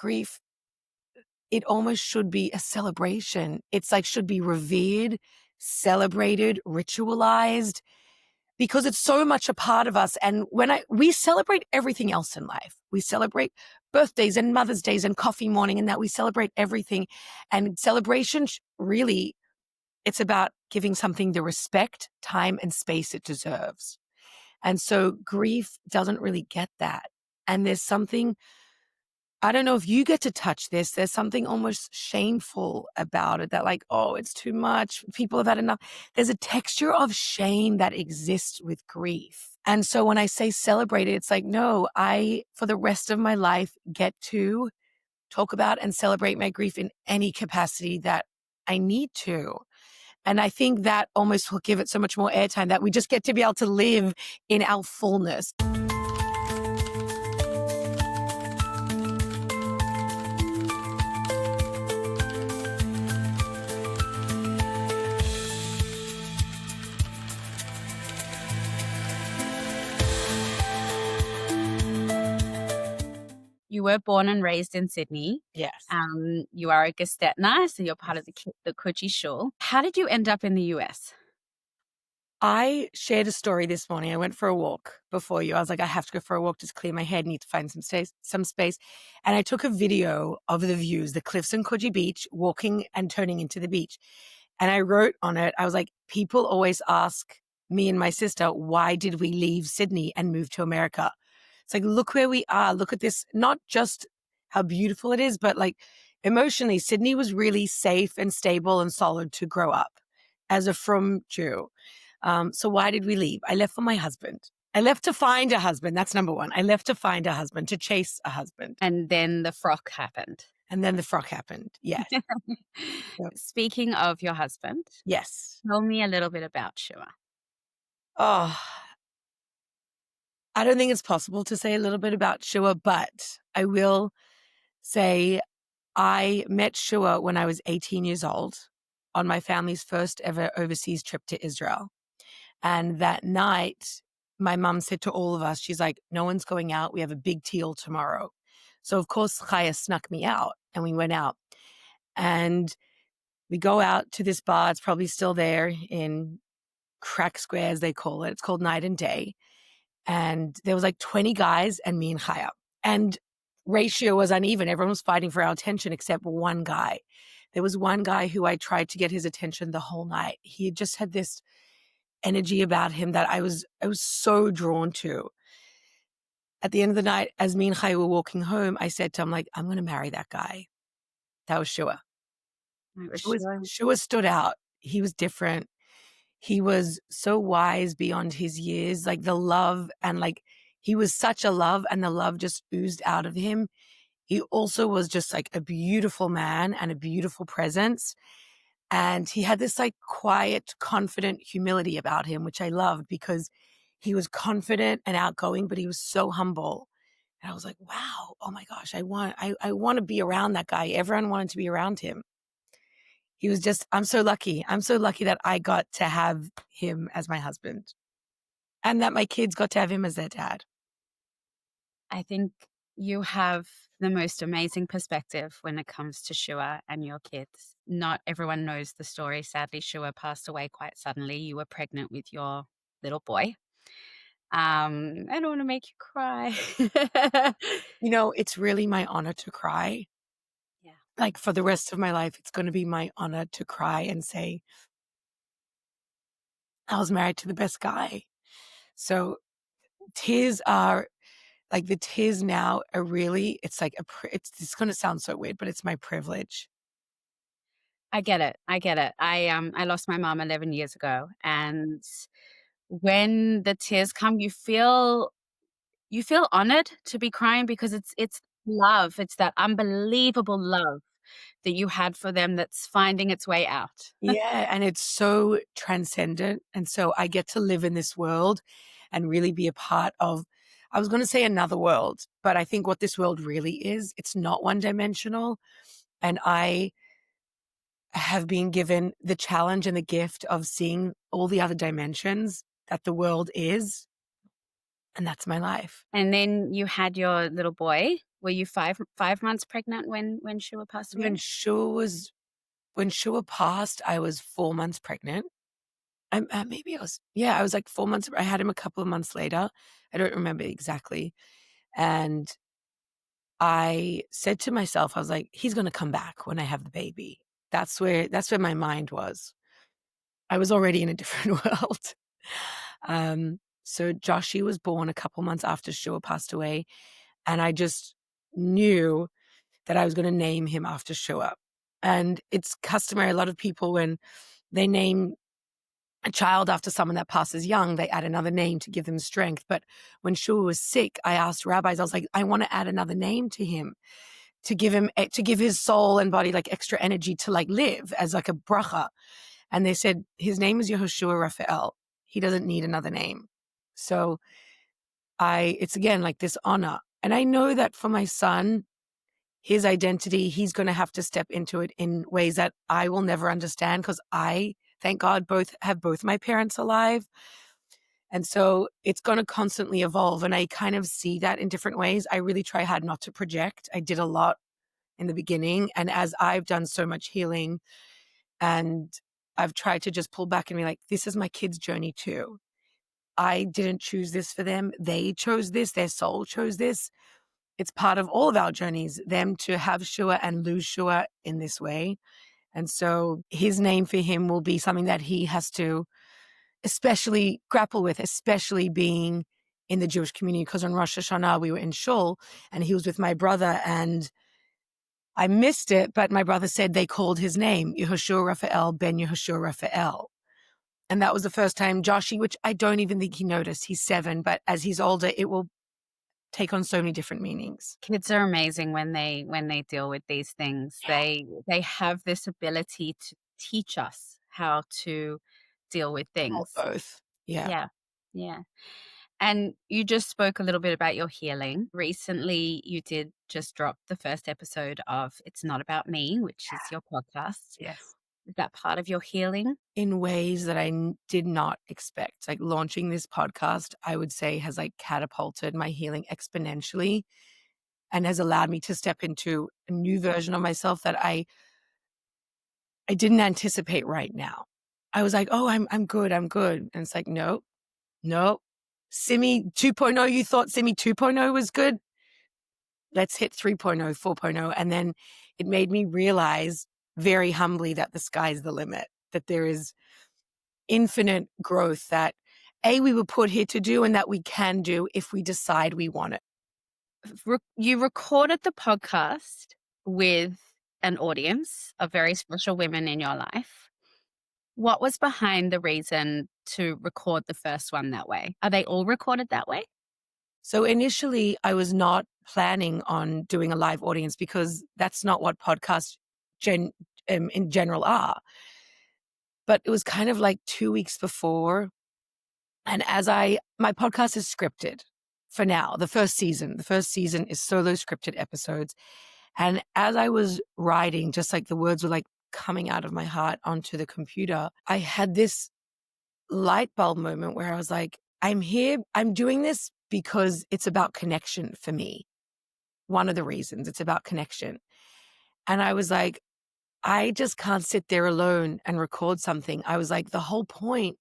grief, it almost should be a celebration. It's like should be revered, celebrated, ritualized, because it's so much a part of us. And we celebrate everything else in life. We celebrate birthdays and Mother's Days and coffee morning and that we celebrate everything. And celebration really, it's about giving something the respect, time, and space it deserves. And so grief doesn't really get that. And there's something, I don't know if you get to touch this. There's something almost shameful about it that like, oh, it's too much. People have had enough. There's a texture of shame that exists with grief. And so when I say celebrate it, it's like, no, I, for the rest of my life, get to talk about and celebrate my grief in any capacity that I need to. And I think that almost will give it so much more airtime that we just get to be able to live in our fullness. You were born and raised in Sydney. Yes. You are a Gestetner, so you're part of the Coogee Shul. How did you end up in the US? I shared a story this morning. I went for a walk before you. I was like, I have to go for a walk, just clear my head, need to find some space. And I took a video of the views, the cliffs in Coogee Beach, walking and turning into the beach. And I wrote on it, I was like, people always ask me and my sister, why did we leave Sydney and move to America? It's like, look where we are. Look at this, not just how beautiful it is, but like emotionally, Sydney was really safe and stable and solid to grow up as a frum Jew. So why did we leave? I left for my husband. I left to find a husband. That's number one. I left to find a husband, to chase a husband. And then the frock happened. And then the frock happened. Yes. Yep. Speaking of your husband. Yes. Tell me a little bit about Shua. Oh, I don't think it's possible to say a little bit about Shua, but I will say I met Shua when I was 18 years old on my family's first ever overseas trip to Israel. And that night, my mom said to all of us, she's like, no one's going out. We have a big teal tomorrow. So of course, Chaya snuck me out and we went out and we go out to this bar. It's probably still there in Crack Square, as they call it. It's called Night and Day. And there was like 20 guys and me and Chaya. And ratio was uneven. Everyone was fighting for our attention except one guy. There was one guy who I tried to get his attention the whole night. He just had this energy about him that I was so drawn to. At the end of the night, as me and Chaya were walking home, I said to him, like, I'm going to marry that guy. That was Shua. Shua stood out. He was different. He was so wise beyond his years, like the love and like he was such a love and the love just oozed out of him. He also was just like a beautiful man and a beautiful presence. And he had this like quiet, confident humility about him, which I loved because he was confident and outgoing, but he was so humble. And I was like, wow, oh my gosh, I want to be around that guy. Everyone wanted to be around him. He was just, I'm so lucky. I'm so lucky that I got to have him as my husband and that my kids got to have him as their dad. I think you have the most amazing perspective when it comes to Shua and your kids. Not everyone knows the story. Sadly, Shua passed away quite suddenly. You were pregnant with your little boy. I don't want to make you cry. It's really my honor to cry. Yeah. Like for the rest of my life, it's going to be my honor to cry and say, I was married to the best guy. So tears are like the tears now are really, it's like, it's going to sound so weird, but it's my privilege. I get it. I lost my mom 11 years ago. And when the tears come, you feel honored to be crying because it's love. It's that unbelievable love that you had for them that's finding its way out. Yeah. And it's so transcendent. And so I get to live in this world and really be a part of, I was going to say another world, but I think what this world really is, it's not one dimensional. And I have been given the challenge and the gift of seeing all the other dimensions that the world is. And that's my life. And then you had your little boy. Were you five months pregnant when Shua passed When away? Shua was when Shua passed, I was 4 months pregnant. Maybe I was, yeah, I was like 4 months. I had him a couple of months later. I don't remember exactly. And I said to myself, I was like, he's going to come back when I have the baby. That's where my mind was. I was already in a different world. So Joshie was born a couple months after Shua passed away, and I just knew that I was going to name him after Shua. And it's customary, a lot of people, when they name a child after someone that passes young, they add another name to give them strength. But when Shua was sick, I asked rabbis, I was like, I want to add another name to him to give his soul and body like extra energy to like live as like a bracha. And they said, his name is Yehoshua Raphael. He doesn't need another name. So it's again like this honor. And I know that for my son, his identity, he's going to have to step into it in ways that I will never understand, because I, thank God, both my parents alive. And so it's going to constantly evolve. And I kind of see that in different ways. I really try hard not to project. I did a lot in the beginning. And as I've done so much healing, and I've tried to just pull back and be like, this is my kid's journey too. I didn't choose this for them. They chose this. Their soul chose this. It's part of all of our journeys, them to have Shua and lose Shua in this way. And so his name for him will be something that he has to especially grapple with, especially being in the Jewish community. Because on Rosh Hashanah, we were in Shul and he was with my brother, and I missed it, but my brother said they called his name Yehoshua Raphael ben Yehoshua Raphael. And that was the first time Joshie, which I don't even think he noticed. He's 7, but as he's older, it will take on so many different meanings. Kids are amazing when they deal with these things. Yeah. They have this ability to teach us how to deal with Or things. both. Yeah. Yeah. Yeah. And you just spoke a little bit about your healing. Recently, you did just drop the first episode of It's Not About Me, which is your podcast. Yes. Is that part of your healing? In ways that I did not expect. Like launching this podcast, I would say, has like catapulted my healing exponentially and has allowed me to step into a new version of myself that I didn't anticipate right now. I was like, oh, I'm good. I'm good. And it's like, no, no. Simi 2.0, you thought Simi 2.0 was good? Let's hit 3.0, 4.0. And then it made me realize very humbly that the sky's the limit, that there is infinite growth that we were put here to do and that we can do if we decide we want it. You recorded the podcast with an audience of very special women in your life. What was behind the reason to record the first one that way? Are they all recorded that way? So initially, I was not planning on doing a live audience because that's not what podcasts in general are. But it was kind of like 2 weeks before. And my podcast is scripted for now. The first season is solo scripted episodes. And as I was writing, just like the words were like coming out of my heart onto the computer, I had this light bulb moment where I was like, I'm here. I'm doing this because it's about connection for me. One of the reasons it's about connection. And I was like, I just can't sit there alone and record something. I was like, the whole point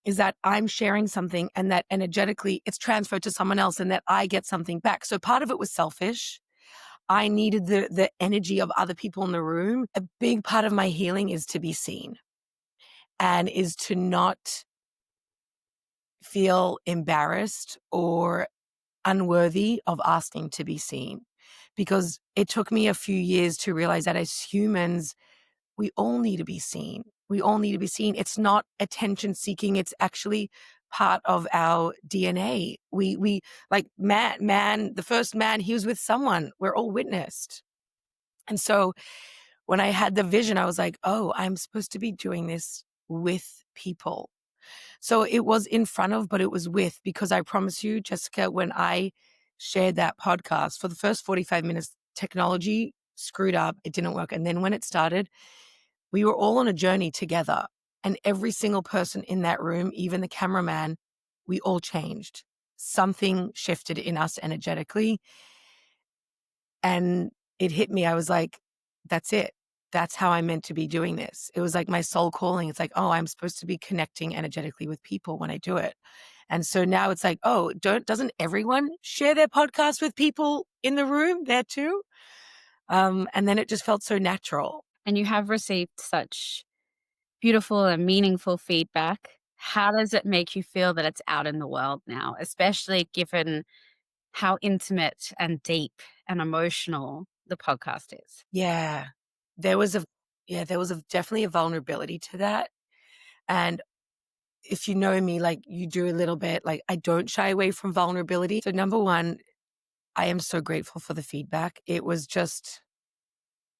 is that I'm sharing something and that energetically it's transferred to someone else and that I get something back. So part of it was selfish. I needed the energy of other people in the room. A big part of my healing is to be seen and is to not feel embarrassed or unworthy of asking to be seen. Because it took me a few years to realize that as humans, we all need to be seen. We all need to be seen. It's not attention seeking. It's actually part of our DNA. We like man, the first man, he was with someone. We're all witnessed. And so when I had the vision, I was like, oh, I'm supposed to be doing this with people. So it was in front of, but it was with, because I promise you, Jessica, when I shared that podcast for the first 45 minutes, technology screwed up. It didn't work. And then when it started, we were all on a journey together. And every single person in that room, even the cameraman, we all changed. Something shifted in us energetically. And it hit me. I was like, that's it. That's how I'm meant to be doing this. It was like my soul calling. It's like, oh, I'm supposed to be connecting energetically with people when I do it. And so now it's like, oh, doesn't everyone share their podcast with people in the room there too? And then it just felt so natural. And you have received such beautiful and meaningful feedback. How does it make you feel that it's out in the world now, especially given how intimate and deep and emotional the podcast is? Yeah. There was a there was definitely a vulnerability to that. And if you know me, like you do a little bit, like I don't shy away from vulnerability. So number one, I am so grateful for the feedback. It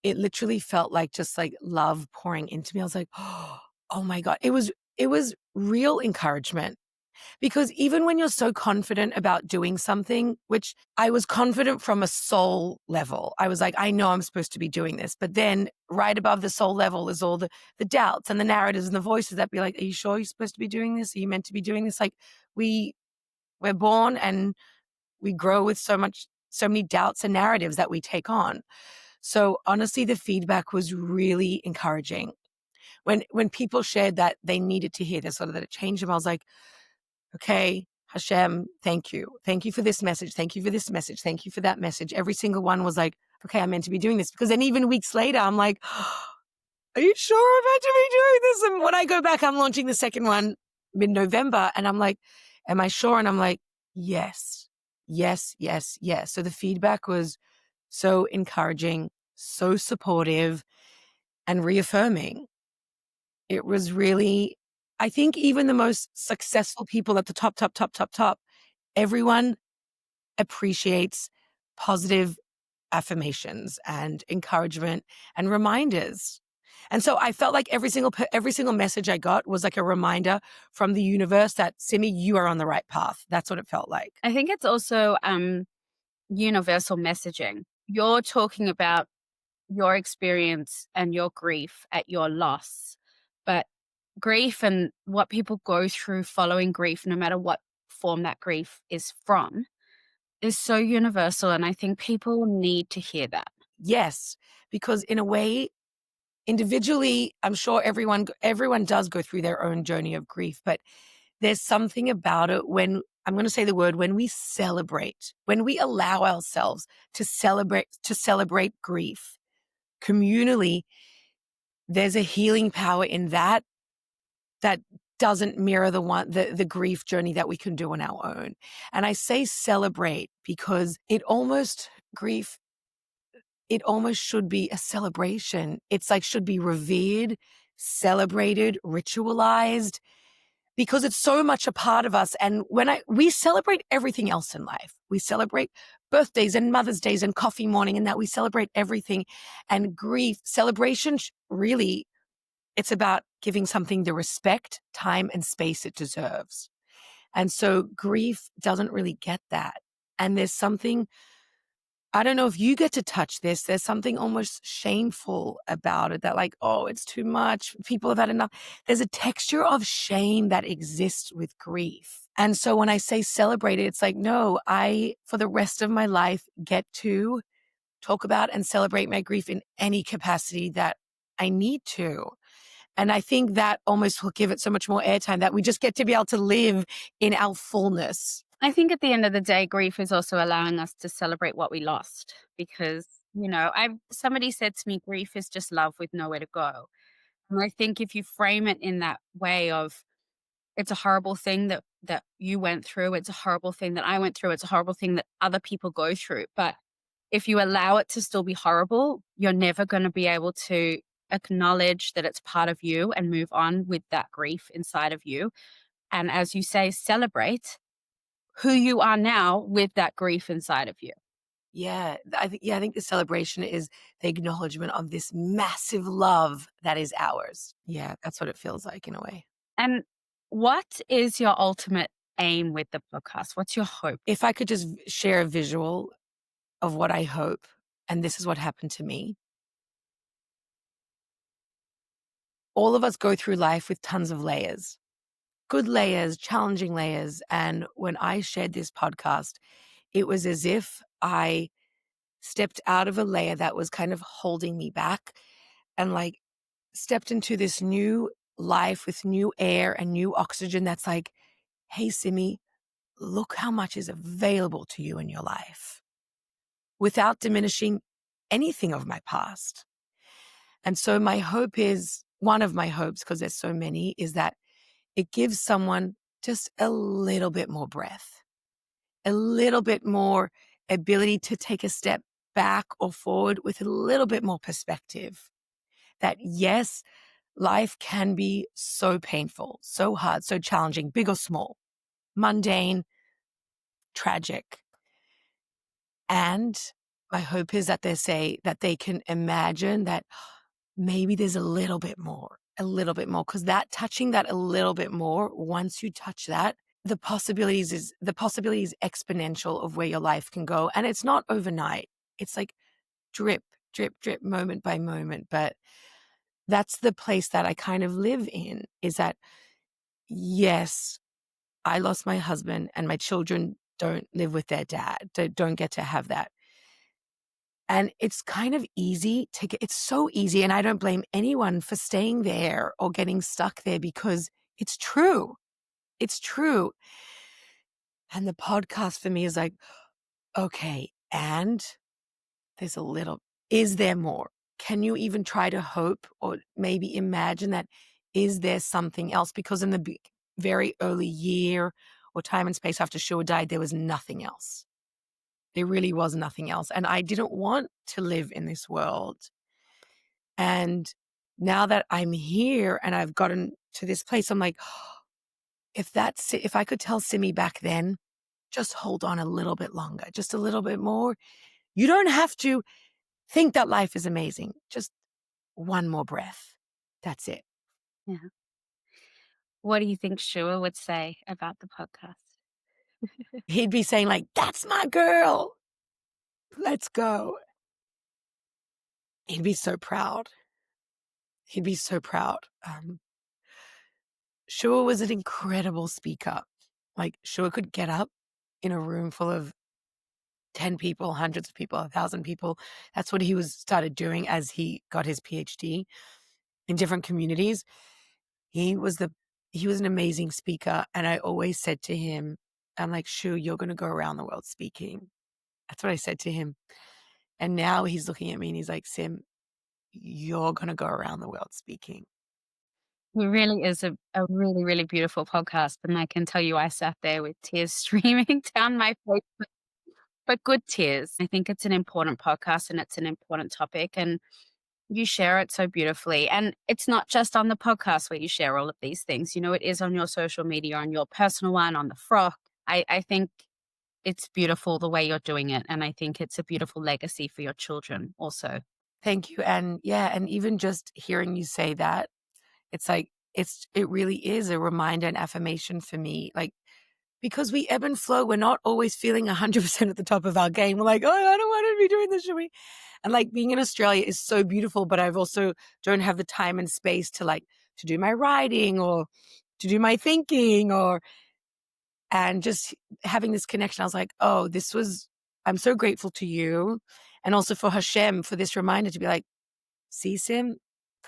literally felt like just like love pouring into me. I was like, oh my God. It was real encouragement. Because even when you're so confident about doing something, which I was confident from a soul level, I was like, I know I'm supposed to be doing this. But then right above the soul level is all the doubts and the narratives and the voices that be like, are you sure you're supposed to be doing this? Are you meant to be doing this? Like we're born and we grow with so many doubts and narratives that we take on. So honestly, the feedback was really encouraging. When people shared that they needed to hear this or that it changed them, I was like, okay, Hashem, thank you. Thank you for this message. Thank you for this message. Thank you for that message. Every single one was like, okay, I'm meant to be doing this. Because then even weeks later, I'm like, are you sure I'm meant to be doing this? And when I go back, I'm launching the second one mid-November. And I'm like, am I sure? And I'm like, yes, yes, yes, yes. So the feedback was so encouraging, so supportive and reaffirming. It was really, I think even the most successful people at the top, everyone appreciates positive affirmations and encouragement and reminders. And so I felt like every single message I got was like a reminder from the universe that Simi, you are on the right path. That's what it felt like. I think it's also universal messaging. You're talking about your experience and your grief at your loss, but grief and what people go through following grief, no matter what form that grief is from, is so universal. And I think people need to hear that. Yes, because in a way, individually, I'm sure everyone does go through their own journey of grief, but there's something about it when I'm going to say the word when we celebrate, when we allow ourselves to celebrate grief communally, there's a healing power in that that doesn't mirror the grief journey that we can do on our own. And I say celebrate because grief, it almost should be a celebration. It's like should be revered, celebrated, ritualized because it's so much a part of us. And we celebrate everything else in life. We celebrate birthdays and Mother's Days and coffee morning and that we celebrate everything. And grief celebration really, it's about giving something the respect, time, and space it deserves. And so grief doesn't really get that. And there's something, I don't know if you get to touch this. There's something almost shameful about it that like, oh, it's too much. People have had enough. There's a texture of shame that exists with grief. And so when I say celebrate it, it's like, no, for the rest of my life, get to talk about and celebrate my grief in any capacity that I need to. And I think that almost will give it so much more airtime that we just get to be able to live in our fullness. I think at the end of the day, grief is also allowing us to celebrate what we lost because, somebody said to me, grief is just love with nowhere to go. And I think if you frame it in that way of it's a horrible thing that you went through, it's a horrible thing that I went through, it's a horrible thing that other people go through. But if you allow it to still be horrible, you're never going to be able to acknowledge that it's part of you and move on with that grief inside of you. And as you say, celebrate who you are now with that grief inside of you. Yeah, I think the celebration is the acknowledgement of this massive love that is ours. Yeah, that's what it feels like in a way. And what is your ultimate aim with the podcast? What's your hope? If I could just share a visual of what I hope, and this is what happened to me. All of us go through life with tons of layers, good layers, challenging layers. And when I shared this podcast, it was as if I stepped out of a layer that was kind of holding me back and like stepped into this new life with new air and new oxygen that's like, hey, Simi, look how much is available to you in your life without diminishing anything of my past. And so my hope is one of my hopes, because there's so many, is that it gives someone just a little bit more breath, a little bit more ability to take a step back or forward with a little bit more perspective. That yes, life can be so painful, so hard, so challenging, big or small, mundane, tragic. And my hope is that they say that they can imagine that maybe there's a little bit more, because that touching that a little bit more, once you touch that, the possibilities exponential of where your life can go. And it's not overnight. It's like drip, drip, drip, moment by moment. But that's the place that I kind of live in, is that, yes, I lost my husband and my children don't live with their dad. They don't get to have that. And it's kind of easy to get, it's so easy. And I don't blame anyone for staying there or getting stuck there, because it's true. It's true. And the podcast for me is like, okay, and there's a little, is there more? Can you even try to hope or maybe imagine that, is there something else? Because in the very early year or time and space after Shua died, there was nothing else. There really was nothing else. And I didn't want to live in this world. And now that I'm here and I've gotten to this place, I'm like, if I could tell Simi back then, just hold on a little bit longer, just a little bit more. You don't have to think that life is amazing. Just one more breath. That's it. Yeah. What do you think Shua would say about the podcast? He'd be saying like, that's my girl. Let's go. He'd be so proud. He'd be so proud. Shua was an incredible speaker. Like, Shua could get up in a room full of 10 people, hundreds of people, 1,000 people. That's what he started doing as he got his PhD in different communities. He was an amazing speaker. And I always said to him, I'm like, Shu, you're going to go around the world speaking. That's what I said to him. And now he's looking at me and he's like, Sim, you're going to go around the world speaking. It really is a really, really beautiful podcast, and I can tell you I sat there with tears streaming down my face, but good tears. I think it's an important podcast and it's an important topic, and you share it so beautifully. And it's not just on the podcast where you share all of these things. You know, it is on your social media, on your personal one, on the frock. I think it's beautiful the way you're doing it, and I think it's a beautiful legacy for your children also. Thank you. And yeah, and even just hearing you say that, it's like, it really is a reminder and affirmation for me. Like, because we ebb and flow, we're not always feeling 100% at the top of our game. We're like, oh, I don't want to be doing this, should we? And like, being in Australia is so beautiful, but I've also don't have the time and space to do my writing or to do my thinking and just having this connection. I was like, oh, I'm so grateful to you. And also for Hashem, for this reminder to be like, see, Sim,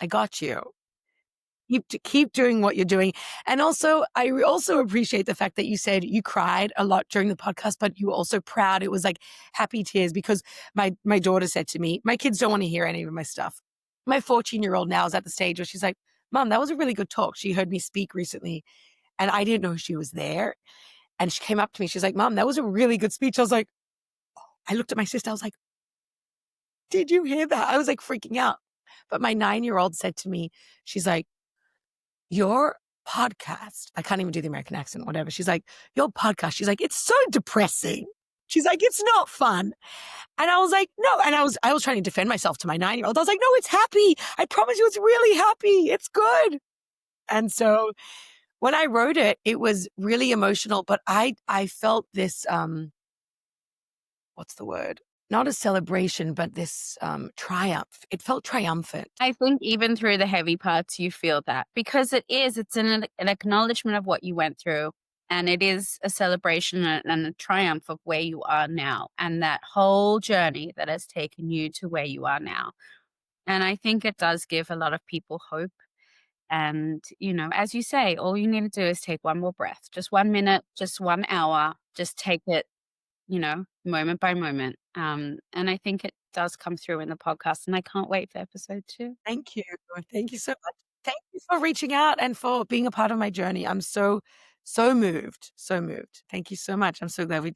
I got you. Keep doing what you're doing. And also, I also appreciate the fact that you said you cried a lot during the podcast, but you were also proud. It was like happy tears, because my daughter said to me, my kids don't want to hear any of my stuff. My 14-year-old now is at the stage where she's like, Mom, that was a really good talk. She heard me speak recently and I didn't know she was there. And she came up to me. She's like, Mom, that was a really good speech. I was like, I looked at my sister. I was like, did you hear that? I was like freaking out. But my 9-year-old said to me, she's like, your podcast, I can't even do the American accent, whatever. She's like, your podcast, she's like, it's so depressing. She's like, it's not fun. And I was like, no. And I was trying to defend myself to my 9-year-old. I was like, no, it's happy. I promise you, it's really happy. It's good. And so when I wrote it, it was really emotional, but I felt this, what's the word? Not a celebration, but this triumph. It felt triumphant. I think even through the heavy parts, you feel that because it's an acknowledgement of what you went through. And it is a celebration and a triumph of where you are now and that whole journey that has taken you to where you are now. And I think it does give a lot of people hope. And, as you say, all you need to do is take one more breath, just 1 minute, just 1 hour, just take it, moment by moment. And I think it does come through in the podcast. And I can't wait for episode 2. Thank you. Thank you so much. Thank you for reaching out and for being a part of my journey. I'm so, so moved. So moved. Thank you so much. I'm so glad we